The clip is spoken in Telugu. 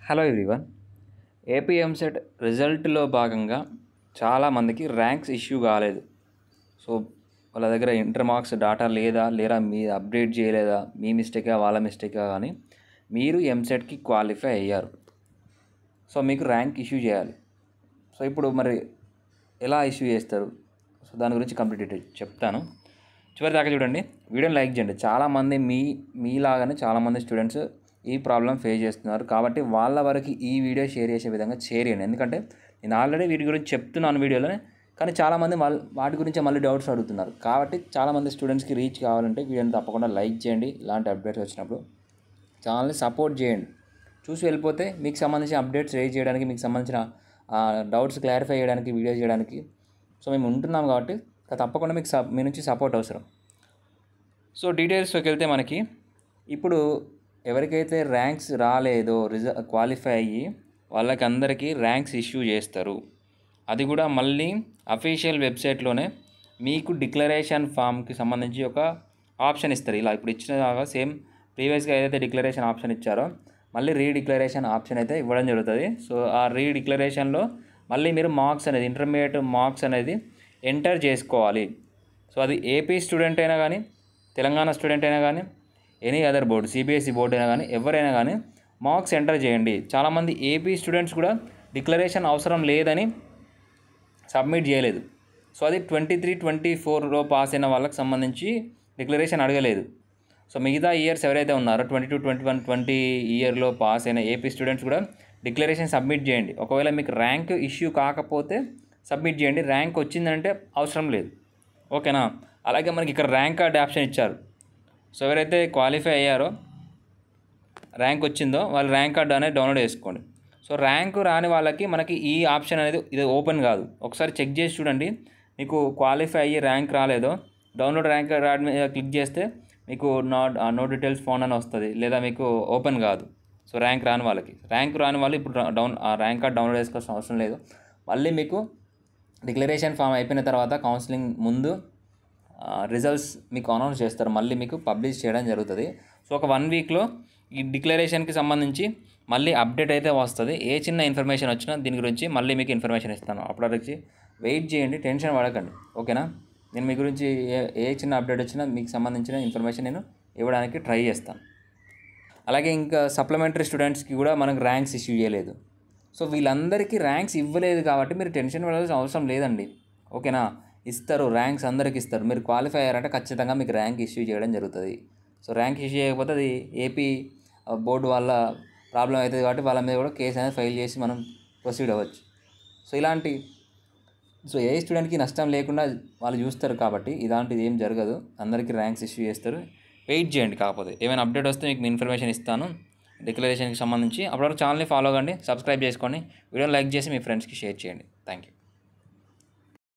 Hello everyone. ఏపీ ఎంసెట్ రిజల్ట్లో భాగంగా చాలామందికి ర్యాంక్స్ ఇష్యూ కాలేదు. సో వాళ్ళ దగ్గర ఇంటర్ మార్క్స్ డాటా లేరా మీరు అప్డేట్ చేయలేదా, మీ మిస్టేకా వాళ్ళ మిస్టేకా కానీ మీరు ఎంసెట్కి క్వాలిఫై అయ్యారు. సో మీకు ర్యాంక్ ఇష్యూ చేయాలి. సో ఇప్పుడు మరి ఎలా ఇష్యూ చేస్తారు, సో దాని గురించి కంప్లీట్ డీటెయిల్ చెప్తాను. చివరి దాకా చూడండి, వీడియోని లైక్ చేయండి. చాలామంది మీలాగానే చాలామంది స్టూడెంట్స్ ఈ ప్రాబ్లం ఫేస్ చేస్తున్నారు. కాబట్టి వాళ్ళ వరకు ఈ వీడియో షేర్ చేసే విధంగా షేర్ చేయండి. ఎందుకంటే నేను ఆల్రెడీ వీటి గురించి చెప్తున్నాను వీడియోలోనే, కానీ చాలామంది వాటి గురించి మళ్ళీ డౌట్స్ అడుగుతున్నారు. కాబట్టి చాలామంది స్టూడెంట్స్కి రీచ్ కావాలంటే వీడియోని తప్పకుండా లైక్ చేయండి. ఇలాంటి అప్డేట్స్ వచ్చినప్పుడు ఛానల్ని సపోర్ట్ చేయండి. చూసి వెళ్ళిపోతే మీకు సంబంధించిన అప్డేట్స్ రేజ్ చేయడానికి, మీకు సంబంధించిన డౌట్స్ క్లారిఫై చేయడానికి, వీడియో చేయడానికి సో మేము ఉంటున్నాం. కాబట్టి తప్పకుండా మీకు మీ నుంచి సపోర్ట్ అవసరం. సో డీటెయిల్స్లోకి వెళ్తే మనకి ఇప్పుడు ఎవరికైతే ర్యాంక్స్ రాలేదో క్వాలిఫై అయ్యి వాళ్ళకి అందరికీ ర్యాంక్స్ ఇష్యూ చేస్తారు. అది కూడా మళ్ళీ అఫీషియల్ వెబ్సైట్లోనే మీకు డిక్లరేషన్ ఫామ్కి సంబంధించి ఒక ఆప్షన్ ఇస్తారు. ఇలా ఇప్పుడు ఇచ్చిన సేమ్ ప్రీవియస్గా ఏదైతే డిక్లరేషన్ ఆప్షన్ ఇచ్చారో మళ్ళీ రీడిక్లరేషన్ ఆప్షన్ అయితే ఇవ్వడం జరుగుతుంది. సో ఆ రీడిక్లరేషన్లో మళ్ళీ మీరు మార్క్స్ అనేది ఇంటర్మీడియట్ మార్క్స్ అనేది ఎంటర్ చేసుకోవాలి. సో అది ఏపీ స్టూడెంట్ అయినా కానీ, తెలంగాణ స్టూడెంట్ అయినా కానీ, any other board, CBSE board అయినా కానీ, ఎవరైనా కానీ మార్క్స్ ఎంటర్ చేయండి. చాలామంది ఏపీ స్టూడెంట్స్ కూడా డిక్లరేషన్ అవసరం లేదని సబ్మిట్ చేయలేదు. సో అది 23-24లో పాస్ అయిన వాళ్ళకి సంబంధించి డిక్లరేషన్ అడగలేదు. సో మిగతా ఇయర్స్ ఎవరైతే ఉన్నారో 22, 21, 20 ఇయర్లో పాస్ అయిన ఏపీ స్టూడెంట్స్ కూడా డిక్లరేషన్ సబ్మిట్ చేయండి. ఒకవేళ మీకు ర్యాంక్ ఇష్యూ కాకపోతే సబ్మిట్ చేయండి, ర్యాంక్ వచ్చిందంటే అవసరం లేదు. ఓకేనా? అలాగే మనకి ఇక్కడ ర్యాంక్ కార్డ్ ఆప్షన్ ఇచ్చారు. సో ఎవరైతే క్వాలిఫై అయ్యారో, ర్యాంక్ వచ్చిందో వాళ్ళు ర్యాంక్ కార్డు అనేది డౌన్లోడ్ చేసుకోండి. సో ర్యాంకు రాని వాళ్ళకి మనకి ఈ ఆప్షన్ అనేది ఇది ఓపెన్ కాదు. ఒకసారి చెక్ చేసి చూడండి. మీకు క్వాలిఫై అయ్యి ర్యాంక్ రాలేదో డౌన్లోడ్ ర్యాంక్ కార్డ్ మీద క్లిక్ చేస్తే మీకు నో డీటెయిల్స్ ఫోన్ అని వస్తుంది, లేదా మీకు ఓపెన్ కాదు. సో ర్యాంక్ రాని వాళ్ళు ఇప్పుడు ర్యాంక్ కార్డ్ డౌన్లోడ్ చేసుకోవాల్సిన అవసరం లేదు. మళ్ళీ మీకు డిక్లరేషన్ ఫామ్ అయిపోయిన తర్వాత కౌన్సిలింగ్ ముందు రిజల్ట్స్ మీకు అనౌన్స్ చేస్తారు, మళ్ళీ మీకు పబ్లిష్ చేయడం జరుగుతుంది. సో ఒక 1 వీక్లో ఈ డిక్లరేషన్కి సంబంధించి మళ్ళీ అప్డేట్ అయితే వస్తుంది. ఏ చిన్న ఇన్ఫర్మేషన్ వచ్చినా దీని గురించి మళ్ళీ మీకు ఇన్ఫర్మేషన్ ఇస్తాను. అప్పటివరకు వెయిట్ చేయండి, టెన్షన్ పడకండి. ఓకేనా? నేను మీ గురించి ఏ చిన్న అప్డేట్ వచ్చినా మీకు సంబంధించిన ఇన్ఫర్మేషన్ నేను ఇవ్వడానికి ట్రై చేస్తాను. అలాగే ఇంకా సప్లిమెంటరీ స్టూడెంట్స్కి కూడా మనకు ర్యాంక్స్ ఇష్యూ చేయలేదు. సో వీళ్ళందరికీ ర్యాంక్స్ ఇవ్వలేదు కాబట్టి మీరు టెన్షన్ పడాల్సిన అవసరం లేదండి. ఓకేనా? ఇస్తారు, ర్యాంక్స్ అందరికి ఇస్తారు. మీరు క్వాలిఫై అయ్యారంటే ఖచ్చితంగా మీకు ర్యాంక్ ఇష్యూ చేయడం జరుగుతుంది. సో ర్యాంక్ ఇష్యూ చేయకపోతే అది ఏపీ బోర్డు వాళ్ళ ప్రాబ్లం అవుతుంది. కాబట్టి వాళ్ళ మీద కూడా కేసు అనేది ఫైల్ చేసి మనం ప్రొసీడ్ అవ్వచ్చు. సో ఏ స్టూడెంట్కి నష్టం లేకుండా వాళ్ళు చూస్తారు. కాబట్టి ఇలాంటిది ఏం జరగదు, అందరికీ ర్యాంక్స్ ఇష్యూ చేస్తారు. వెయిట్ చేయండి. కాకపోతే ఏమైనా అప్డేట్ వస్తే మీకు ఇన్ఫర్మేషన్ ఇస్తాను డిక్లరేషన్కి సంబంధించి. అప్పటివరకు ఛానల్ని ఫాలో అవ్వండి, సబ్స్క్రైబ్ చేసుకోండి, వీడియోని లైక్ చేసి మీ ఫ్రెండ్స్కి షేర్ చేయండి. Thank you.